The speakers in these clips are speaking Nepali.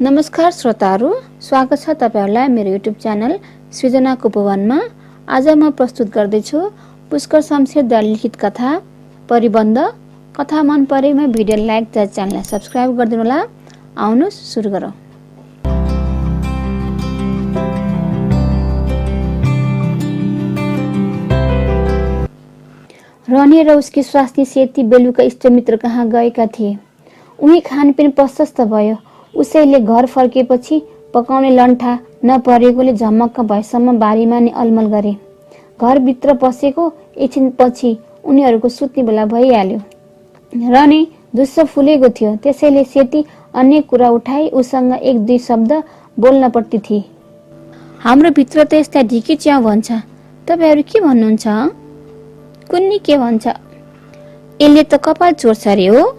नमस्कार श्रोताहरू, स्वागत छ तपाईहरुलाई मेरो युट्युब च्यानल सृजनाको उपवनमा। आज म प्रस्तुत गर्दैछु पुष्कर शमशेरद्वारा लिखित कथा परिबन्ध। कथा मन परेमा भिडियो लाइक र च्यानललाई सब्स्क्राइब गरिदिनु होला। आउनुस् सुरु गरौँ। रनी र उसकी स्वास्नी सेती बेलुका इष्टमित्र कहाँ गएका थिए। उही खानपिन प्रशस्त भयो। उसैले घर फर्केपछि पकाउने लन्ठा नपरेकोले झमक्क भएसम्म बारीमा नै अलमल गरे। घरभित्र पसेको एकछिनपछि उनीहरूको सुत्ने बेला भइहाल्यो। रनी दुस्स फुलेको थियो, त्यसैले सेती अन्य कुरा उठाई उसँग एक दुई शब्द बोल्नपट्टि थिए। हाम्रो भित्र त यस्ता ढिकी च्याउ भन्छ, तपाईहरु के भन्नुहुन्छ? कुन्नी के भन्छ? यसले त कपाल चोर्छ रे हो।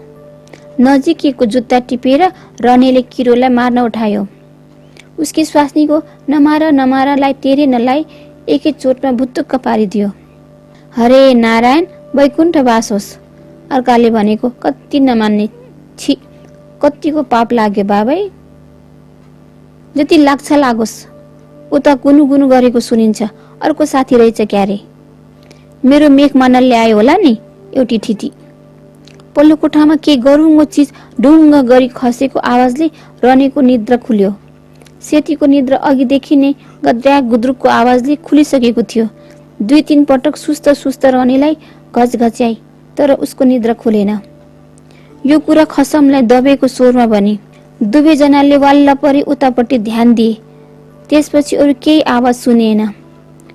नजिकैको जुत्ता टिपेर रनीले किरोलाई मार्न उठायो। उसकी स्वास्नीको नमारालाई तेरे नलाई एकै चोटमा भुत्तुक्क पारिदियो। हरे नारायण वैकुण्ठ वास होस्। अर्काले भनेको कति नमान्ने, छि कतिको पाप लाग्यो बाबै। जति लाग्छ लागोस्, उता गुनुगुनु गरेको सुनिन्छ। अर्को साथी रहेछ क्यारे, मेरो मेख मान्न ल्यायो होला नि एउटी ठिटी। पल्लो कोठामा के गरुङ्गो चिज ढुङ्ग गरी खसेको आवाजले रनीको निद्रा खुल्यो। सेतीको निद्रा अघिदेखि नै गद्र्याक गुद्रुकको आवाजले खुलिसकेको थियो। दुई तीन पटक सुस्त रनीलाई घचघच्याई, तर उसको निद्रा खुलेन। यो कुरा खसमलाई दबेको स्वरमा भने। दुवैजनाले वाल्ल परी उतापट्टि ध्यान दिए। त्यसपछि अरू केही आवाज सुनिएन।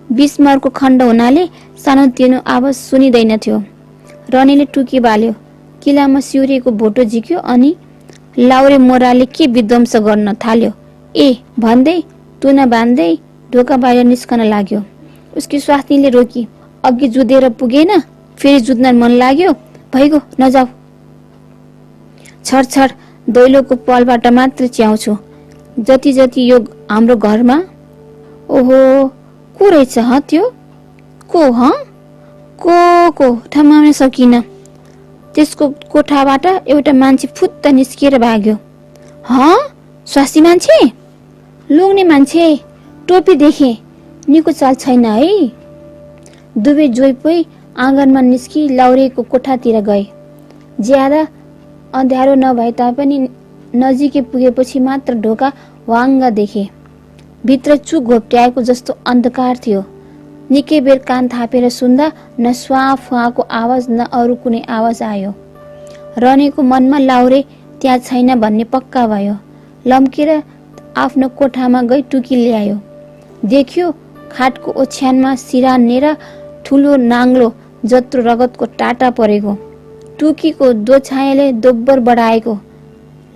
बिस्मरको खण्ड हुनाले सानोतिनो आवाज सुनिँदैन थियो। रनीले टुकी बाल्यो। किलामा सिउरेको भोटो झिक्यो अनि लाउरे मोराले के विध्वंस गर्न थाल्यो ए भन्दै तुना बान्दै ढोका बाहिर निस्कन लाग्यो। उसकी स्वास्नीले रोकी। अघि जुधेर पुगेन, फेरि जुत्न मन लाग्यो, भइगो नजाऊ। छडछड दैलोको पलबाट मात्र च्याउँछु। जति यो हाम्रो घरमा। ओहो, को रहेछ ह त्यो? को ठमाउन सकिन। त्यसको कोठाबाट एउटा मान्छे फुत्त निस्किएर भाग्यो। स्वास्नी मान्छे? लोग्ने मान्छे, टोपी देखे, निको चाल छैन है। दुवै जोइपै आँगनमा निस्की लाउरेको कोठातिर गए। ज्यादा अँध्यारो नभए तापनि नजिकै पुगेपछि मात्र ढोका वाङ्ग देखे। भित्र चुक घोप्ट्याएको जस्तो अन्धकार थियो। निकै बेर कान थापेर सुन्दा न स्वाफुवाको आवाज न अरू कुनै आवाज आयो। रनीको मनमा लाउरे त्यहाँ छैन भन्ने पक्का भयो। लम्केर आफ्नो कोठामा गई टुकी ल्यायो। देख्यो खाटको ओछ्यानमा सिरानेर ठुलो नाङ्लो जत्रो रगतको टाटा परेको। टुकीको दोछायाले दोब्बर बढाएको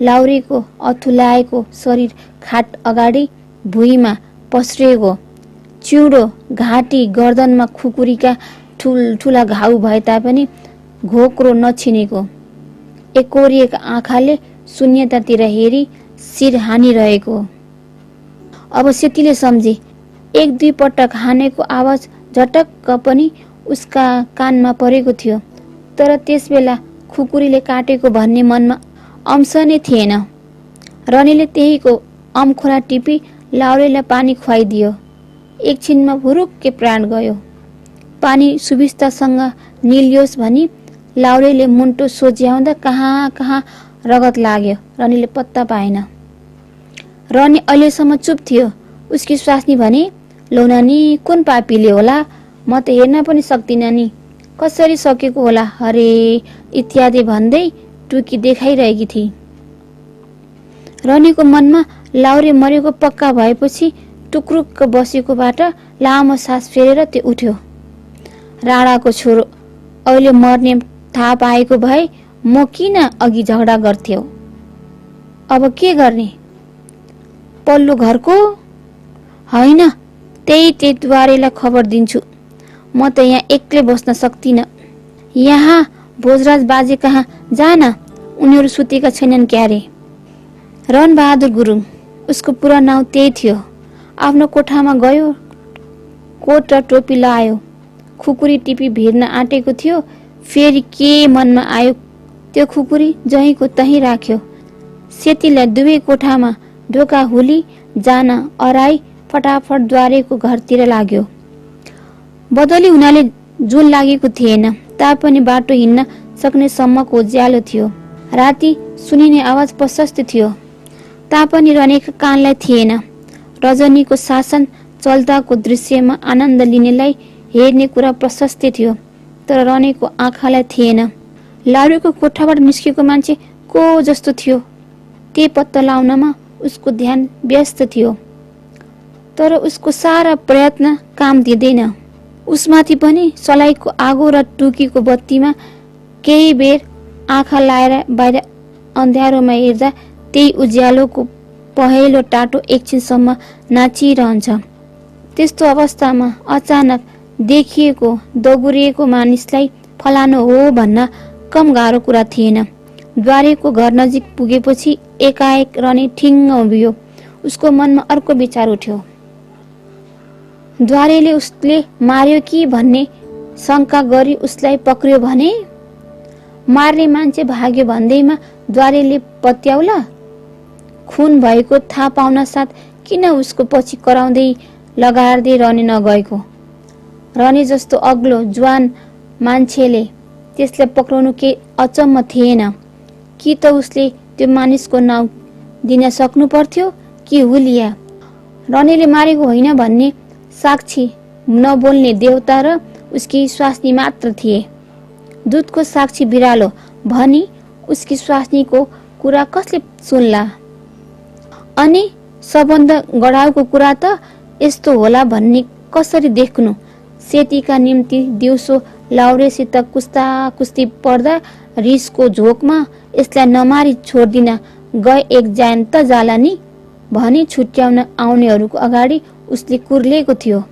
लाउरेको अथुलाएको शरीर खाट अगाडि भुइँमा पस्रिएको। चिउडो घाँटी गर्दनमा खुकुरीका ठुल्ठुला घाउ भए तापनि घोक्रो नछिनेको। एकोरिएका आँखाले शून्यतातिर हेरी शिर हानिरहेको। अब सेतीले सम्झे। एक दुई पटक हानेको आवाज झटक्क पनि उसका कानमा परेको थियो, तर त्यसबेला खुकुरीले काटेको भन्ने मनमा अंश नै थिएन। रनीले त्यहीको अमखोला टिपी लाउरेलाई पानी खुवाइदियो। एकछिनमा हुरुक्कै प्राण गयो। पानी सुविस्तासँग निलियोस् भनी लाउरेले मुन्टो सोझ्याउँदा कहाँ रगत लाग्यो, रनीले पत्ता पाएन। रनी अहिलेसम्म चुप थियो। उसकी स्वास्नी भने, लौ नानी, कुन पापीले होला, म त हेर्न पनि सक्दिन नि, कसरी सकेको होला हरे इत्यादि भन्दै टुकी देखाइरहेकी थिए। रनीको मनमा लाउरे मरेको पक्का भएपछि टुक्रुक्क बसेकोबाट लामो सास फेरेर त्यो उठ्यो। राणाको छोरो अहिले मर्ने थाहा पाएको भए म किन अघि झगडा गर्थ्यो? अब के गर्ने? पल्लो घरको होइन, त्यही द्वारेलाई खबर दिन्छु। म त यहाँ एक्लै बस्न सक्दिन। यहाँ भोजराज बाजे कहाँ जान, उनीहरू सुतेका छैनन् क्यारे। रणबहादुर गुरुङ, उसको पुरा नाउँ त्यही थियो। आफ्नो कोठामा गयो, कोट र टोपी लायो। खुकुरी टिपी भिर्न आँटेको थियो। फेरि के मनमा आयो, त्यो खुकुरी जहीँको तहीँ राख्यो। सेतीलाई दुवै कोठामा ढोका हुली जान अराई फटाफट द्वारेको घरतिर लाग्यो। बदली हुनाले जुन लागेको थिएन, तापनि बाटो हिँड्न सक्ने सम्मको उज्यालो थियो। राति सुनिने आवाज प्रशस्त थियो, तापनि रनेका कानलाई थिएन। रजनीको शासन चल्दाको दृश्यमा आनन्द लिनेलाई हेर्ने कुरा प्रशस्त थियो, तर रनेको आँखालाई थिएन। लाडुको कोठाबाट निस्केको मान्छे को जस्तो थियो, त्यही पत्ता लाउनमा उसको ध्यान व्यस्त थियो, तर उसको सारा प्रयत्न काम दिँदैन। उसमाथि पनि सलाइको आगो र टुकीको बत्तीमा केही बेर आँखा लाएर बाहिर अँध्यारोमा हेर्दा त्यही उज्यालोको पहेँलो टाटो एकछिनसम्म नाचिरहन्छ। त्यस्तो अवस्थामा अचानक देखिएको दगुरिएको मानिसलाई फलानु हो भन्न कम गाह्रो कुरा थिएन। द्वारेको घर नजिक पुगेपछि एकाएक रने ठिङ्ग उभियो। उसको मनमा अर्को विचार उठ्यो। द्वारेले उसले मार्यो कि भन्ने शङ्का गरी उसलाई पक्रियो भने मार्ने मान्छे भाग्यो भन्दैमा द्वारेले पत्याउला। खुन भएको थाहा पाउन साथ किन उसको पछि कराउँदै लगार्दै रने नगएको। रने जस्तो अग्लो जुवान मान्छेले त्यसलाई पक्राउनु केही अचम्म थिएन। कि त उसले त्यो मानिसको नाउँ दिन सक्नु पर्थ्यो कि हुलिया। रनेले मारेको होइन भन्ने साक्षी नबोल्ने देवता र उसकी स्वास्नी मात्र थिए। दूधको साक्षी बिरालो भनी उसकी स्वास्नीको कुरा कसले सुन्ला। अनि सबभन्दा गडाउको कुरा त यस्तो होला भन्ने कसरी देख्नु। सेतीका निम्ति दिउँसो लाउरेसित कुस्ता कुस्ती पर्दा रिसको झोकमा यसलाई नमारी छोड्दिन गए एक ज्यान त जाला नि भनी छुट्याउन आउनेहरूको अगाडि उसले कुर्लेको थियो।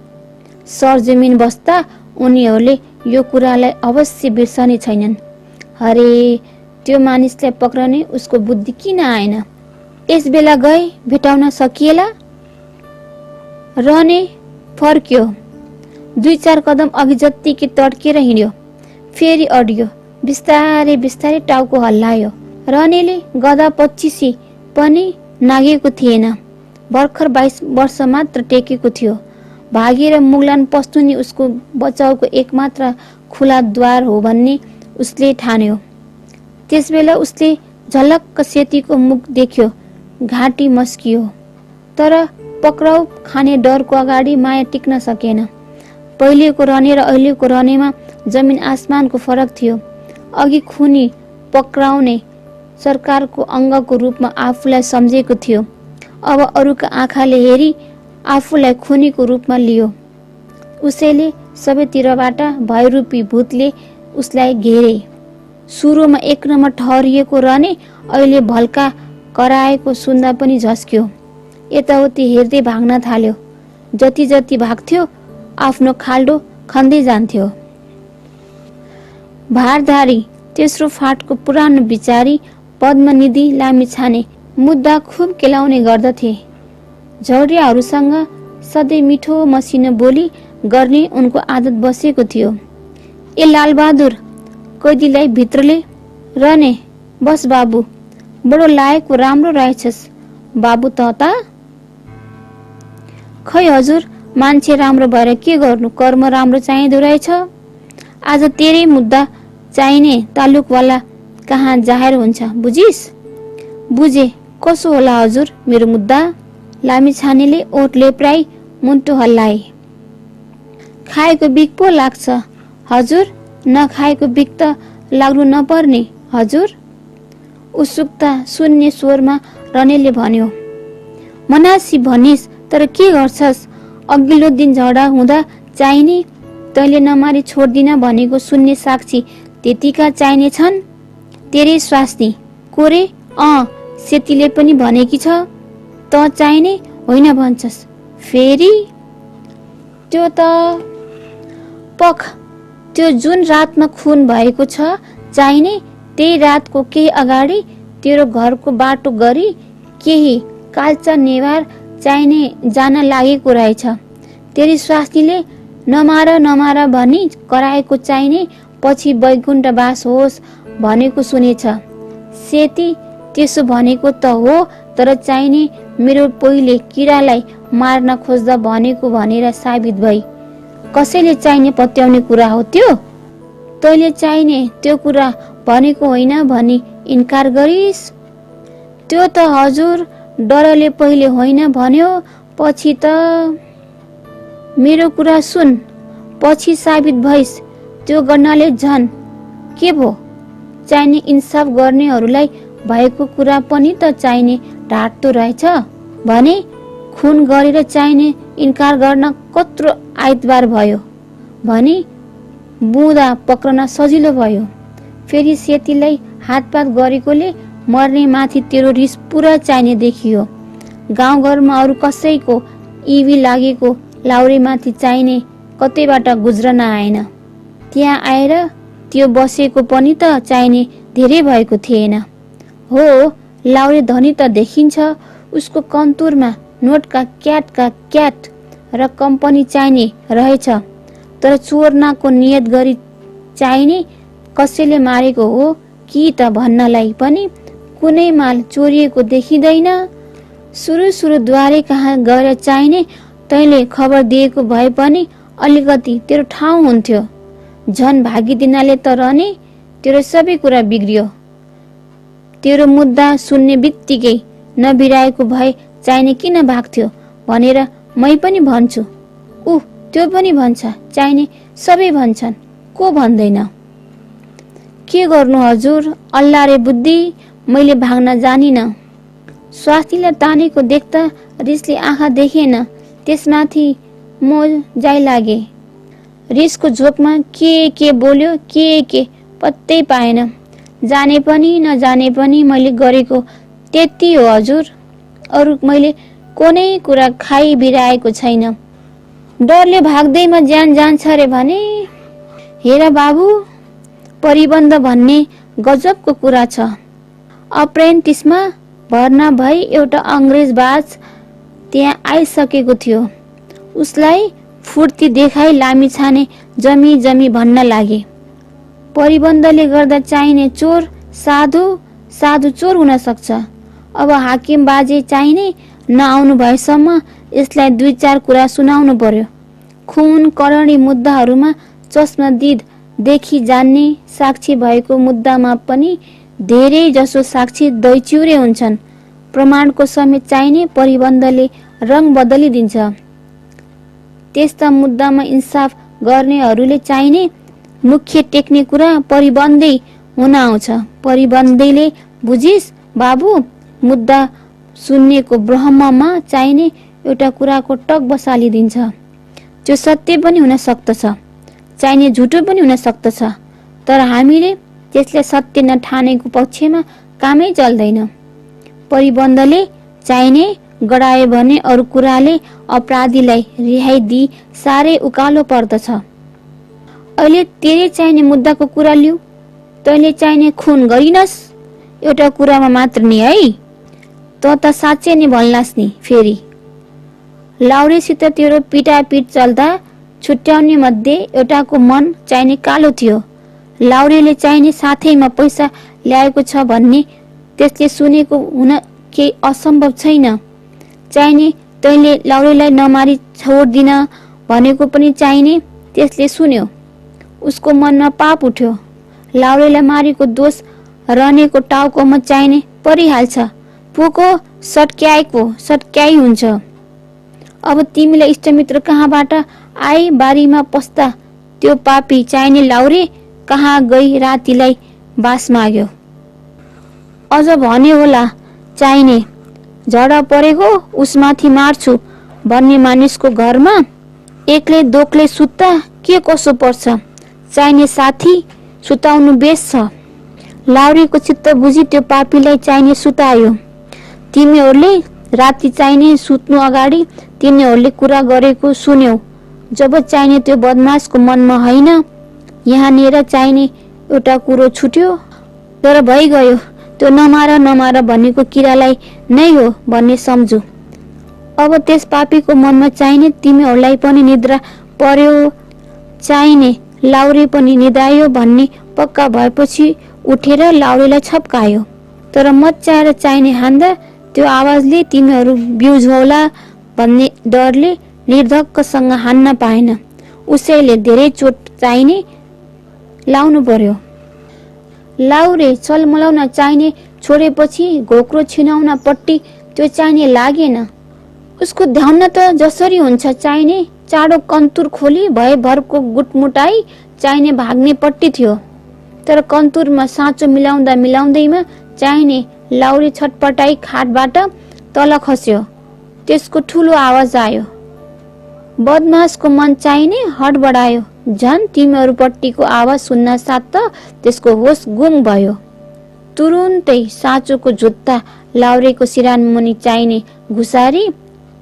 सरजमिन बस्दा उनीहरूले यो कुरालाई अवश्य बिर्सने छैनन्। हरे, त्यो मानिसलाई पक्रने उसको बुद्धि किन आएन। यस बेला गए भेटाउन सकिएला। रने फर्क्यो। 2-4 कदम अघि जत्तिकै तड्केर हिँड्यो, फेरि अड्यो। बिस्तारै बिस्तारै टाउको हल्लायो। रनेले गधा 25 पनि नागेको थिएन। भर्खर 22 वर्ष मात्र टेकेको थियो। भागेर मुगलान पस्नु नि उसको बचाउको एकमात्र खुला द्वार हो भन्ने उसले ठान्यो। त्यसबेला उसले झलक्क सेतीको मुख देख्यो। घाँटी मस्कियो, तर पक्राउ खाने डरको अगाडि माया टिक्न सकेन। पहिलेको रने र अहिलेको रनेमा जमिन आसमानको फरक थियो। अघि खुनी पक्राउने सरकारको अङ्गको रूपमा आफूलाई सम्झेको थियो, अब अरूका आँखाले हेरी आफूलाई खुनीको रूपमा लियो। उसैले सबैतिरबाट भयरूपी भूतले उसलाई घेरे। सुरुमा एक नम्बर ठहरिएको रने अहिले भल्का कराएको सुन्दा पनि झस्क्यो। यताउति हेर्दै भाग्न थाल्यो। जति जति भाग्थ्यो आफ्नो खाल्डो खन्दै जान्थ्यो। भारधारी तेस्रो फाटको पुरानो विचारी पद्मनिधि लामिछाने मुद्दा खुब केलाउने गर्दथे। झौरियाहरूसँग सधैँ मिठो मसिनो बोली गर्ने उनको आदत बसेको थियो। ए लालबहादुर, कैदीलाई भित्रले रने बस बाबु, बडो लायकको राम्रो रहेछस् बाबु त। खै हजुर, मान्छे राम्रो भएर के गर्नु, कर्म राम्रो चाहिँदो रहेछ। आज तेरै मुद्दा चाहिने तालुकवाला कहाँ जाहेर हुन्छ, बुझिस। बुझे, कसो होला हजुर मेरो मुद्दा। लामिछानेले ओठ लेप्राई मुन्टो हल्लाए। खाएको बिक पो लाग्छ हजुर, नखाएको बिक त लाग्नु नपर्ने हजुर। उत्सुकता शून्य स्वरमा रनेले भन्यो। मनासी भनिस्, तर के गर्छस्। अघिल्लो दिन झगडा हुँदा चाहिने तैँले नमारी छोड्दिन भनेको सुन्ने साक्षी त्यतिका चाहिने छन्। तेरै स्वास्नी कोरे सेतीले पनि भनेकी छ त चाहिने होइन भन्छस्। फेरि त्यो त पख, त्यो जुन रातमा खुन भएको छ चाहिने त्यही रातको केही अगाडि तेरो घरको बाटो गरी केही काल्चा नेवार चाहिने जान लागेको रहेछ। तेरी स्वास्नीले नमार नमार भनी कराएको चाहिने पछि वैकुण्ठ बास होस् भनेको सुनेछ। सेती त्यसो भनेको त हो, तर चाहिने मेरो पोइले किरालाई मार्न खोज्दा भनेको भनेर साबित भई। कसैले चाहिने पत्याउने कुरा हो त्यो? तैँले चाहिने त्यो कुरा भनेको होइन भनी इन्कार गरिस्। त्यो त हजुर डरले पहिले होइन भन्यो, पछि त। मेरो कुरा सुन, पछि साबित भइस् त्यो गर्नाले झन् के भो? चाहिने इन्साफ गर्नेहरूलाई भएको कुरा पनि त चाहिने ढाँट्दो रहेछ भने खुन गरेर चाहिने इन्कार गर्न कत्रो आइतबार भयो भने बुँदा पक्रन सजिलो भयो। फेरि सेतीलाई हातपात गरेकोले मर्ने माथि तेरो रिस पुरा चाहिने देखियो। गाउँघरमा अरू कसैको इवी लागेको लाउरे माथि चाहिने कतैबाट गुज्रन आएन। त्यहाँ आएर त्यो बसेको पनि त चाहिने धेरै भएको थिएन। हो, लाउरे धनी त देखिन्छ, उसको कन्तुरमा नोटका क्याट र कम्पनी चाहिने रहेछ, तर चोर्नाको नियत गरी चाहिने कसैले मारेको हो कि त भन्नलाई पनि कुनै माल चोरिएको देखिँदैन। सुरु द्वारे कहाँ गएर चाहिने तैँले खबर दिएको भए पनि अलिकति तेरो ठाउँ हुन्थ्यो। झन् भागिदिनाले त रहने तेरो सबै कुरा बिग्रियो। तेरो मुद्दा सुन्ने बित्तिकै नबिराएको भए चाहिने किन भाग्थ्यो भनेर मै पनि भन्छु। त्यो पनि भन्छ, चाहिने सबै भन्छन्, को भन्दैन? के गर्नु हजुर, अल्लाह रे बुद्धि, मैले भाग्न जानिन। स्वास्नीलाई तानेको देख्दा रिसले आँखा देखेन, त्यसमाथि म जाइ लागे। रिसको झोकमा के बोल्यो के पत्तै पाएन। जाने पनि नजाने पनि मैले गरेको त्यति हो हजुर, अरू मैले कुनै कुरा खाइ बिराएको छैन। डरले भाग्दैमा ज्यान जान्छ रे भने। हेर बाबु, परिबन्ध भन्ने गजबको कुरा छ। अप्रेन्टिसमा भर्ना भई एउटा अङ्ग्रेजबाज त्यहाँ आइसकेको थियो। उसलाई फुर्ती देखाई लामिछाने जमी भन्न लागे। परिबन्धले गर्दा चाहिने चोर साधु चोर हुन सक्छ। अब हाकिम बाजे चाहिने नआउनु भएसम्म यसलाई 2-4 कुरा सुनाउनु पर्यो। खुन करणी मुद्दाहरूमा चस्मदिद देखि जान्ने साक्षी भएको मुद्दामा पनि धेरै जसो साक्षी दैचिउरे हुन्छन्। प्रमाणको समेत चाहिने परिबन्धले रङ बदलिदिन्छ। त्यस्ता मुद्दामा इन्साफ गर्नेहरूले चाहिने मुख्य टेक्ने कुरा परिबन्धै हुन आउँछ। परिबन्धैले बुझिस बाबु, मुद्दा सुन्नेको ब्रह्ममा चाहिने एउटा कुराको टक बसालिदिन्छ। त्यो सत्य पनि हुन सक्दछ, चाहिने झुटो पनि हुन सक्दछ, तर हामीले त्यसलाई सत्य नठानेको पक्षमा कामै चल्दैन। परिबन्धले चाहिने गडायो भने अरू कुराले अपराधीलाई रिहाई दिई साह्रै उकालो पर्दछ। अहिले तेरे चाहिने मुद्दाको कुरा लिऊ। तैँले चाहिने खुन गरिनस् एउटा कुरामा मात्र नि है, त साँच्चै नै भन्लास् नि। फेरि लाउरेसित तेरो पिटापिट चल्दा छुट्याउने मध्ये एउटाको मन चाहिने कालो थियो। लाउरेले चाहिने साथैमा पैसा ल्याएको छ भन्ने त्यसले सुनेको हुन केही असम्भव छैन। चाहिने तैँले लाउरेलाई नमारी छोड्दिन भनेको पनि चाहिने त्यसले सुन्यो। उसको मनमा पाप उठ्यो। लाउरेलाई मारेको दोष रहनेको टाउकोमा चाहिने परिहाल्छ। पोको सट्क्याइ हुन्छ। अब तिमीलाई इष्टमित्र कहाँबाट आए बारीमा पस्दा त्यो पापी चाहिने लाउरे कहाँ गई रातिलाई बास माग्यो। अझ भन्यो होला चाहिने झडा परेको उसमाथि मार्छु भन्ने मानिसको घरमा एक्लै दोक्लै सुत्ता के कसो पर्छ। चाहिने साथी सुताउनु बेस छ। लाउरेको चित्त बुझी त्यो पापीलाई चाहिने सुतायो। तिमीहरूले राति चाहिने सुत्नु अगाडि तिनीहरूले कुरा गरेको सुन्यौ। जब चाहिने त्यो बदमासको मनमा होइन, यहाँनिर चाहिने एउटा कुरो छुट्यो, तर भइगयो। त्यो नमार भनेको किरालाई नै हो भन्ने सम्झु। अब त्यस पापीको मनमा चाहिने तिमीहरूलाई पनि निद्रा पर्यो, चाहिने लाउरे पनि निदायो भन्ने पक्का भएपछि उठेर लाउरेलाई छप्कायो। तर मच्चाएर चाहिने हान्दा त्यो आवाजले तिमीहरू ब्युज होला भन्ने डरले निर्धक्कसँग हान्न पाएन। उसैले धेरै चोट चाहिने लाउनु पर्यो। लाउरे चलमलाउन चाहिने छोडेपछि घोक्रो छिनाउन पट्टि त्यो चाहिने लागेन। उसको ध्यान त जसरी हुन्छ चाहिने चाँडो कन्तुर खोली भयभरको गुटमुटाई चाहिने भाग्ने पट्टि थियो। तर कन्तुरमा साँचो मिलाउँदा मिलाउँदैमा चाहिने लाउरी छटपटाई खाटबाट तल खस्यो। त्यसको ठुलो आवाज आयो। बदमासको मन चाहिने हडबडायो। झन् तिमीहरूपट्टिको आवाज सुन्न साथ त त्यसको होस गुम भयो। तुरुन्तै साँचोको जुत्ता लाउरेको सिरानमुनि चाहिने घुसारी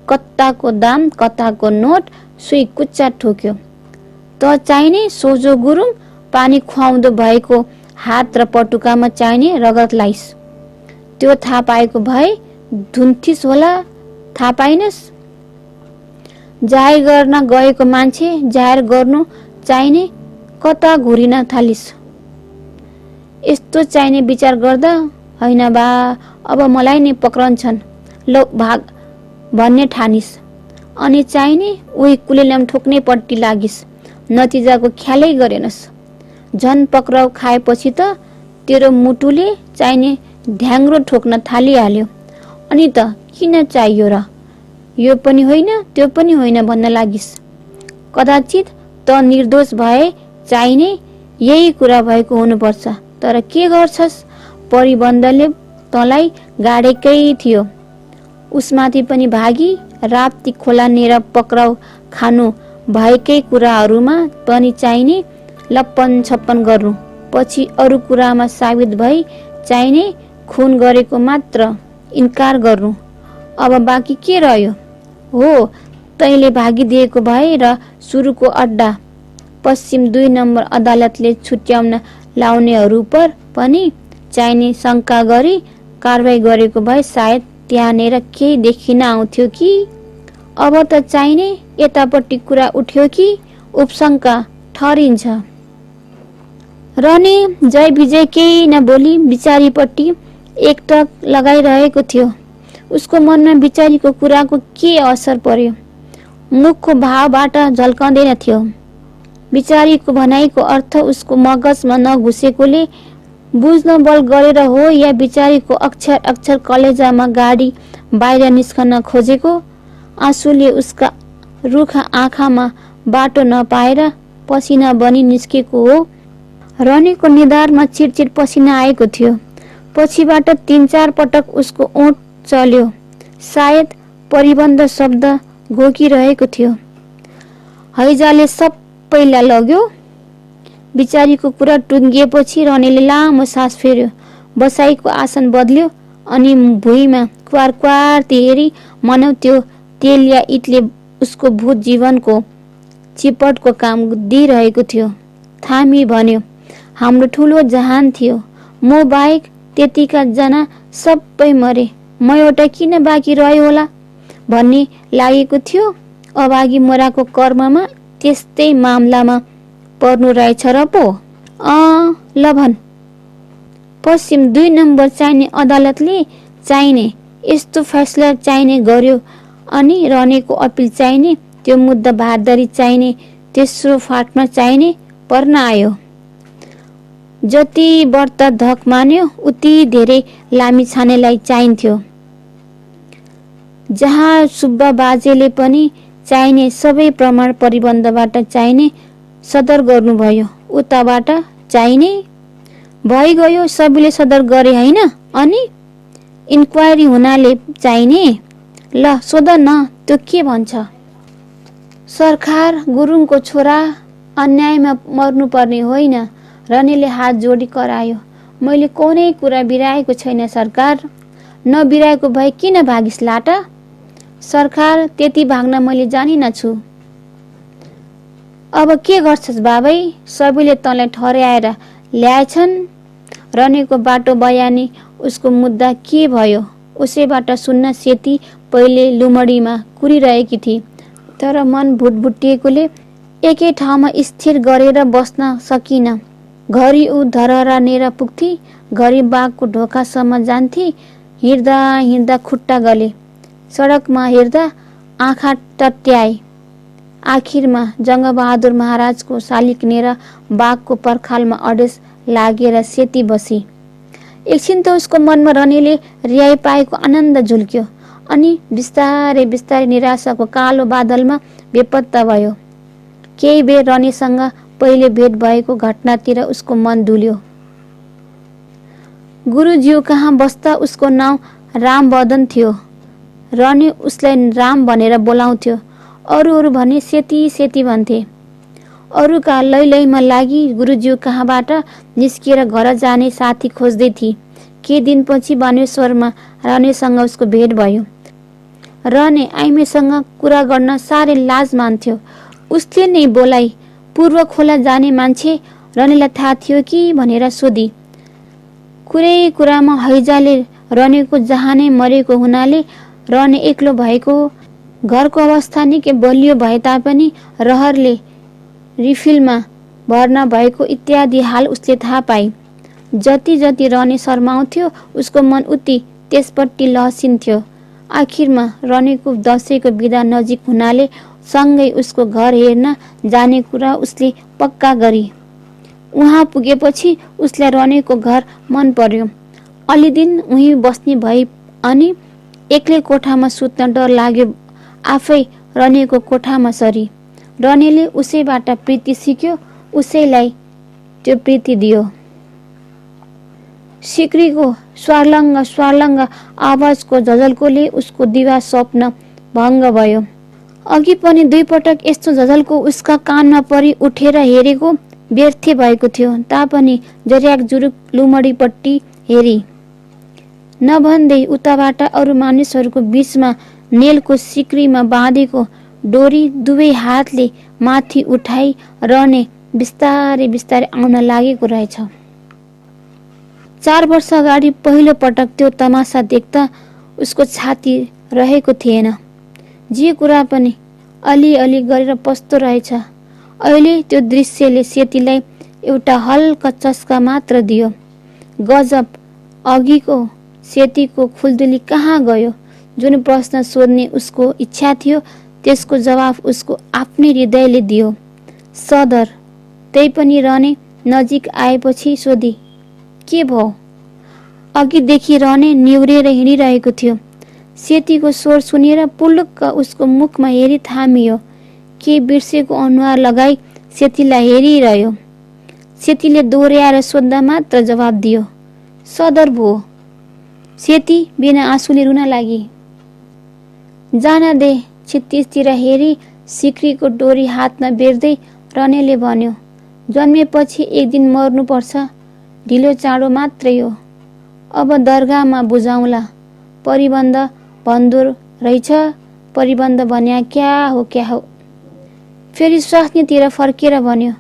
कत्ताको दाम कताको नोट सुई कुच्चा ठोक्यो। त चाहिने सोझो गुरुङ पानी खुवाउँदो भएको हात र पटुकामा चाहिने रगत लाइस। त्यो थाहा पाएको भए धुन्थिस होला। थाहा पाइनस्? जाहेर गर्न गएको मान्छे जाहेर गर्नु चाहिने कता घुरिन थालिस। यस्तो चाहिने विचार गर्दा होइन बा अब मलाई नै पक्रन्छन् लो भाग भन्ने ठानिस। अनि चाहिने उही कुलेलाम ठोक्ने पट्टि लागिस। नतिजाको ख्यालै गरेनस्। झन पक्राउ खाएपछि त तेरो मुटुले चाहिने ढ्याङ्ग्रो ठोक्न थालिहाल्यो। अनि त किन चाहियो र? यो पनि होइन त्यो पनि होइन भन्न लागिस्। कदाचित त निर्दोष भए चाहिने यही कुरा भएको हुनुपर्छ। तर के गर्छस्, परिबन्धले तँलाई गाडेकै थियो। उसमाथि पनि भागी राप्ती खोलानेर पक्राउ खानु भएकै कुराहरूमा पनि चाहिने लप्पन छप्पन गर्नु, पछि अरू कुरामा साबित भई चाहिने खुन गरेको मात्र इन्कार गर्नु। अब बाँकी के रह्यो? हो, तैँले भागिदिएको भए र सुरुको अड्डा पश्चिम 2 नम्बर अदालतले छुट्याउन लाउनेहरू पर पनि चाहिने शङ्का गरी कारवाही गरेको भए सायद त्यहाँनेर केही देखिन आउँथ्यो कि। अब त चाहिने यतापट्टि कुरा उठ्यो कि उपशङ्का ठहरिन्छ। रने जय विजय केही नबोली बिचारीपट्टि एकटक लगाइरहेको थियो। उसको मनमा बिचारीको कुराको के असर पर्यो मुखको भावबाट झल्कँदैन थियो। बिचारीको भनाइको अर्थ उसको मगजमा नघुसेकोले बुझ्न बल गरेर हो या बिचारीको अक्षर अक्षर कलेजामा गाडी बाहिर निस्कन खोजेको आँसुले उसका रुखा आँखामा बाटो नपाएर पसिना बनी निस्केको हो। रनेको निधारमा चिडचिड पसिना आएको थियो। पछिबाट 3-4 पटक उसको ओठ चल्यो। सायद परिबन्ध शब्द घोकिरहेको थियो। हैजाले सबैलाई लग्यो। बिचारीको कुरा टुङ्गिएपछि रनेले लामो सास फेर्यो। बसाईको आसन बदल्यो अनि भुइँमा क्वार क्वार्ती हेरी मनौ त्यो तेल या इटले उसको भूत जीवनको चिपटको काम दिइरहेको थियो। थामी भन्यो, हाम्रो ठुलो जहान थियो। म बाहेक त्यतिका जना सबै मरे, म एउटा किन बाँकी रह्यो होला भन्ने लागेको थियो। अभागी मोराको कर्ममा त्यस्तै मामलामा पर्नु रहेछ र पो। ल भन्। पश्चिम 2 नम्बर चाहिने अदालतले चाहिने यस्तो फैसला चाहिने गर्यो अनि रनेको अपिल चाहिने त्यो मुद्दा भारदारी चाहिने तेस्रो फाटमा चाहिने पर्न आयो। जति व्रत धक मान्यो उति धेरै लामी छानेलाई चाहिन्थ्यो। जहाँ सुब्बा बाजेले पनि चाहिने सबै प्रमाण परिबन्धबाट चाहिने सदर गर्नुभयो, उताबाट चाहिने भइगयो। सबैले सदर गरे होइन? अनि इन्क्वायरी हुनाले चाहिने। ल सोध न, त्यो के भन्छ? सरकार गुरुङको छोरा अन्यायमा मर्नुपर्ने होइन। रनेले हात जोडी करायो। मैले कुनै कुरा बिराएको छैन सरकार। नबिराएको भए किन भागिस लाटा? सरकार त्यति भाग्न मैले जानिन छु। अब के गर्छस् बाबै? सबैले तँलाई ठर्याएर ल्याएछन्। रनेको बाटो बयानी उसको मुद्दा के भयो उसैबाट सुन्न सेती पहिले लुमडीमा कुरिरहेकी थिए। तर मन भुटभुटिएकोले एकै ठाउँमा स्थिर गरेर बस्न सकिन। घरि ऊ धरहरानेर पुग्थे, घरि बाघको ढोकासम्म जान्थे। हिँड्दा हिँड्दा खुट्टा गले, सडकमा हेर्दा आँखा टट्याए। आखिरमा जङ्गबहादुर महाराजको शालिग किनेर बाघको पर्खालमा अडेस लागेर सेती बसी। एकछिन त उसको मनमा रनीले रिहाई पाएको आनन्द झुल्क्यो, अनि बिस्तारै बिस्तारै निराशाको कालो बादलमा बेपत्ता भयो। केही बेर रनीसँग पहिले भेट भएको घटनातिर उसको मन डुल्यो। गुरुज्यू कहाँ बस्दा उसको नाउँ रामबदन थियो। रनी उसलाई राम भनेर बोलाउँथ्यो, अरू भने सेती सेती भन्थे। अरूका लैलैमा लागि गुरुज्यू कहाँबाट निस्किएर घर जाने साथी खोज्दै थिए। केही दिनपछि बानेश्वरमा रनीसँग उसको भेट भयो। रनी आइमेसँग कुरा गर्न साह्रै लाज मान्थ्यो। उसले नै बोलाई पूर्व खोला जाने मान्छे रनीलाई थाहा थियो कि भनेर सोधी। कुरै कुरामा हैजाले रनीको जहानै मरेको हुनाले रनी एक्लो भएको, घरको अवस्था निकै बलियो भए तापनि रहरले रिफिलमा भर्ना भएको इत्यादि हाल उसले थाहा पाए। जति जति रनी शर्माउँथ्यो उसको मन उति त्यसपट्टि लहसिन्थ्यो। आखिरमा रनीको दशैंको बिदा नजिक हुनाले सँगै उसको घर हेर्न जाने कुरा उसले पक्का गरी। उहाँ पुगेपछि उसलाई रनीको घर मन पर्यो। अलि दिन उही बस्ने भई अनि एक्लै कोठामा सुत्न डर लाग्यो। आफै रनीको कोठामा सरी। रनीले उसैबाट प्रीति सिक्यो, उसैलाई त्यो प्रीति दियो। सिक्रीको स्वार्लङ्ग स्वार्लङ्ग आवाजको झझल्कोले उसको दिवा स्वप्न भङ्ग भयो। अघि पनि 2 पटक यस्तो झझल्को उसका कानमा परि उठेर हेरेको व्यर्थ भएको थियो। तापनि जर्याक जुरुक लुमडीपट्टि हेरी। नभन्दै उताबाट अरू मानिसहरूको बीचमा नेलको सिक्रीमा बाँधेको डोरी दुवै हातले माथि उठाई रने बिस्तारै बिस्तारै आउन लागेको रहेछ। 4 वर्ष अगाडि पहिलो पटक त्यो तमासा देख्दा उसको छाती रहेको थिएन। जे कुरा पनि अलिअलि गरेर पस्दो रहेछ। अहिले त्यो दृश्यले सेतीलाई एउटा हल्का चस्का मात्र दियो। गजब, अघिको सेतीको खुल्दुली कहाँ गयो? जुन प्रश्न सोध्ने उसको इच्छा थियो त्यसको जवाफ उसको आफ्नै हृदयले दियो। सदर। त्यही पनि रने नजिक आएपछि सोधी, के भयो? अघिदेखि रने निहुरेर हिँडिरहेको थियो। सेतीको स्वर सुनेर पुलुक्क उसको मुखमा हेरी थामियो। के बिर्सेको अनुहार लगाई सेतीलाई हेरिरह्यो। सेतीले दोहोर्याएर सोद्धा मात्र जवाब दियो, सदर भो। सेती बिना आँसुले रुन लागि। जान दे। क्षितिजतिर हेरी सिक्रीको डोरी हातमा बेर्दै रनेले भन्यो, जन्मेपछि एक दिन मर्नुपर्छ, ढिलो चाँडो मात्रै हो। अब दरगाहमा बुझाउँला। परिबन्ध भन्दो रहेछ। परिबन्ध भन्या क्या हो? फेरि स्वास्नीतिर फर्केर भन्यो,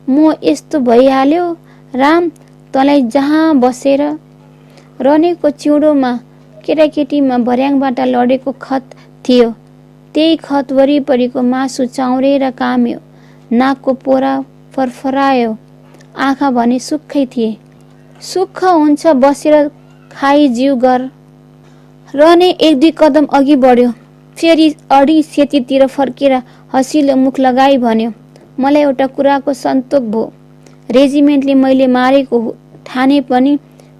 म यस्तो भइहाल्यो राम, तँलाई जहाँ बसेर। रनेको चिउँडोमा केटाकेटीमा भर्याङबाट लडेको खत थियो। त्यही खत वरिपरिको मासु चाउरेर काम्यो। नाकको पोरा फरफरायो। आँखा भने सुक्खै थिए। सुख हुन्छ बसेर खाई जिउ गर। रने 1-2 कदम अघि बढ्यो। फेरि अडी सेतीतिर फर्केर हँसिलो मुख लगाई भन्यो, मलाई एउटा कुराको सन्तोक भो। रेजिमेन्टले मैले मारेको ठाने पनि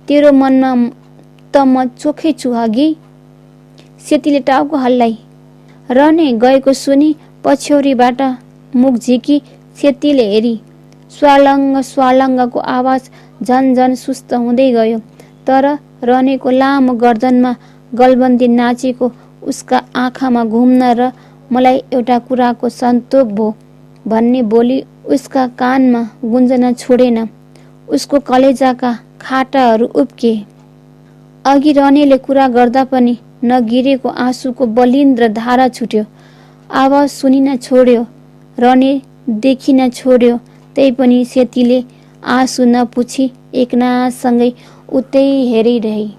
तेरो मनमा त म चोखै छु हगी। सेतीले टाउको हल्लाई। रने गएको सुनि पछ्यौरीबाट मुख झिकी सेतीले हेरी। स्वालङ्ग स्वालङ्गको आवाज झन झन सुस्त हुँदै गयो। तर रनेको लामो गर्दनमा गलबन्दी नाचेको उसका आँखामा घुम्न र मलाई एउटा कुराको सन्तोक भो भन्ने बोली उसका कानमा गुन्जन छोडेन। उसको कलेजाका खाटाहरू उब्के। अघि रनेले कुरा गर्दा पनि नगिरेको आँसुको बलिन्द्र धारा छुट्यो। आवाज सुनिन छोड्यो, रने देखिन छोड्यो। त्यही पनि सेतीले आँसु नपुछी एकनाससँगै उतै हेरिरही।